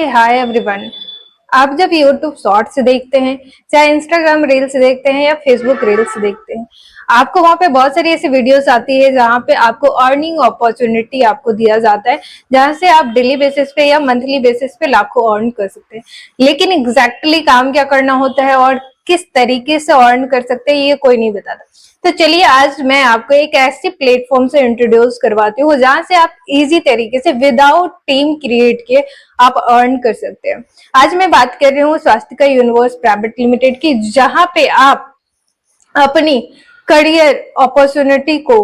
Hi everyone. आप जब YouTube shorts देखते हैं, चाहे इंस्टाग्राम रील्स देखते हैं या फेसबुक रील्स देखते हैं, आपको वहां पे बहुत सारी ऐसी वीडियोस आती है जहां पे आपको अर्निंग अपॉर्चुनिटी आपको दिया जाता है, जहां से आप डेली बेसिस पे या मंथली बेसिस पे लाखों अर्न कर सकते हैं। लेकिन एग्जैक्टली काम क्या करना होता है और किस तरीके से अर्न कर सकते हैं ये कोई नहीं बताता। तो चलिए आज मैं आपको एक ऐसे प्लेटफॉर्म से इंट्रोड्यूस करवाती हूँ जहां से आप इजी तरीके से विदाउट टीम क्रिएट किए आप अर्न कर सकते हैं। आज मैं बात कर रही हूँ स्वास्तिका यूनिवर्स प्राइवेट लिमिटेड की, जहां पे आप अपनी करियर अपॉर्चुनिटी को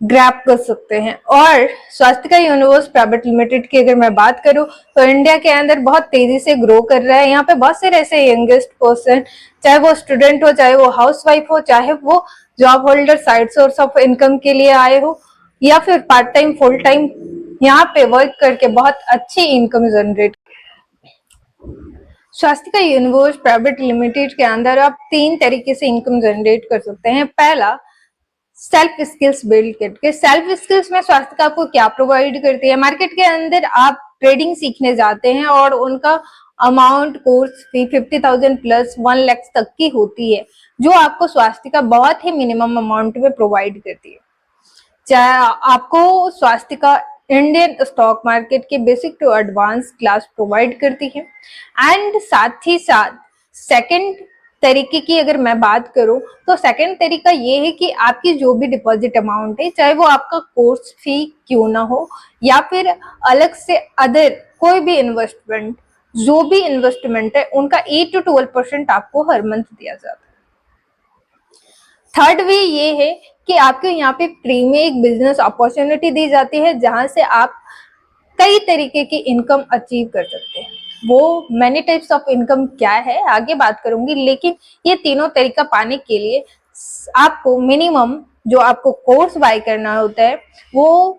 ग्रैब कर सकते हैं। और स्वास्तिका यूनिवर्स प्राइवेट लिमिटेड की अगर मैं बात करूं तो इंडिया के अंदर बहुत तेजी से ग्रो कर रहा है। यहाँ पे बहुत सारे ऐसे यंगेस्ट पर्सन, चाहे वो स्टूडेंट हो, चाहे वो हाउसवाइफ हो, चाहे वो job holder side source of income के लिए आए हो या फिर पार्ट टाइम फुल टाइम यहाँ पे वर्क करके बहुत अच्छी income generate. Swastika universe private limited के अंदर आप 3 तरीके से इनकम जनरेट कर सकते हैं। पहला, सेल्फ स्किल्स बिल्ड करके। सेल्फ स्किल्स में स्वास्तिका आपको क्या प्रोवाइड करती है? मार्केट के अंदर आप ट्रेडिंग सीखने जाते हैं और उनका amount course fee 50,000 plus 1 lakh तक की होती है, जो आपको स्वास्तिका बहुत ही मिनिमम अमाउंट में प्रोवाइड करती है। चाहे आपको स्वास्तिका इंडियन स्टॉक मार्केट के basic to advance class provide करती है। एंड साथ ही साथ सेकंड तरीके की अगर मैं बात करूं तो सेकंड तरीका ये है कि आपकी जो भी डिपॉजिट अमाउंट है, चाहे वो आपका कोर्स फी क्यों ना हो या फिर अलग से अदर कोई भी इन्वेस्टमेंट, जो भी इन्वेस्टमेंट है उनका 8 to 12% आपको हर मंथ दिया जाता है। थर्ड वे ये है कि आपके यहाँ पे फ्री में एक बिजनेस अपॉर्चुनिटी दी जाती है जहां से आप कई तरीके की इनकम अचीव कर सकते हैं। वो मैनी टाइप्स ऑफ इनकम क्या है आगे बात करूंगी, लेकिन ये तीनों तरीका पाने के लिए आपको मिनिमम जो आपको कोर्स बाय करना होता है वो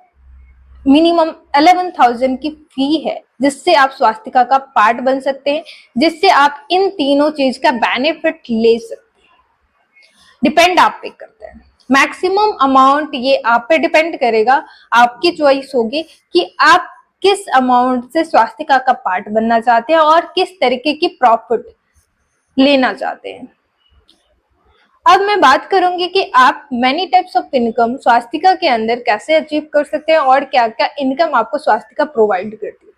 मिनिमम 11,000 की फी है, जिससे आप स्वास्तिका का पार्ट बन सकते हैं, जिससे आप इन तीनों चीज का बेनिफिट ले सकते हैं। डिपेंड आप पे करते हैं। मैक्सिमम अमाउंट ये आप पे डिपेंड करेगा, आपकी चॉइस होगी कि आप किस अमाउंट से स्वास्तिका का पार्ट बनना चाहते हैं और किस तरीके की प्रॉफिट लेना चाहते हैं। अब मैं बात करूंगी कि आप many types of income Swastika के अंदर कैसे अचीव कर सकते हैं और क्या क्या इनकम आपको स्वास्तिका प्रोवाइड करती है।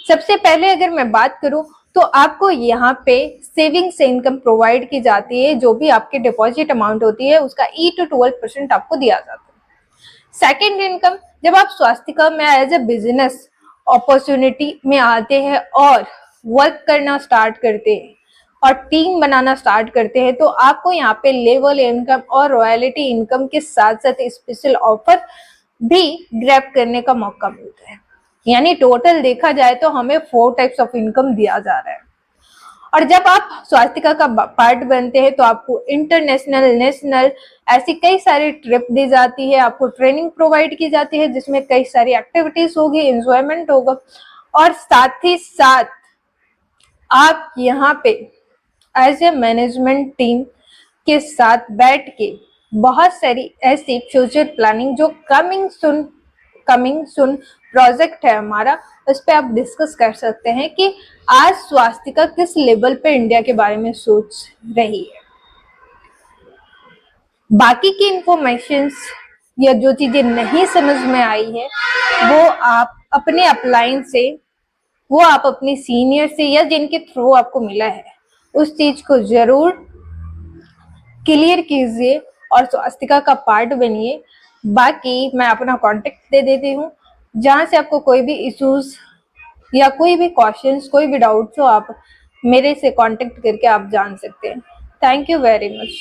सबसे पहले अगर मैं बात करूं तो आपको यहाँ पे सेविंग से इनकम प्रोवाइड की जाती है। जो भी आपकी डिपॉजिट अमाउंट होती है उसका 8 to 12% आपको दिया जाता है। सेकेंड इनकम, जब आप स्वास्तिका में एज ए बिजनेस अपॉर्चुनिटी में आते हैं और वर्क करना स्टार्ट करते हैं और टीम बनाना स्टार्ट करते हैं तो आपको यहाँ पे लेवल इनकम और रॉयल्टी इनकम के साथ साथ स्पेशल ऑफर भी ग्रैब करने का मौका मिलता है। यानी टोटल देखा जाए तो हमें 4 टाइप्स ऑफ इनकम दिया जा रहा है। और जब आप स्वास्तिका का पार्ट बनते हैं तो आपको इंटरनेशनल, नेशनल ऐसी कई सारी ट्रिप दी जाती है, आपको ट्रेनिंग प्रोवाइड की जाती है जिसमें कई सारी एक्टिविटीज होगी, एंजॉयमेंट होगा और साथ ही साथ आप यहाँ पे एज ए मैनेजमेंट टीम के साथ बैठ के बहुत सारी ऐसी फ्यूचर प्लानिंग जो कमिंग सुन प्रोजेक्ट है हमारा, उस पर आप डिस्कस कर सकते हैं कि आज स्वास्तिका किस लेवल पे इंडिया के बारे में सोच रही है। बाकी की इंफॉर्मेशंस या जो चीजें नहीं समझ में आई है वो आप अपने अपलाइन से, वो आप अपने सीनियर से या जिनके थ्रू आपको मिला है उस चीज को जरूर क्लियर कीजिए और स्वास्तिका का पार्ट बनिए। बाकी मैं अपना कांटेक्ट दे देती हूँ, जहां से आपको कोई भी इश्यूज या कोई भी क्वेश्चंस, कोई भी डाउट्स हो आप मेरे से कांटेक्ट करके आप जान सकते हैं। Thank you very much.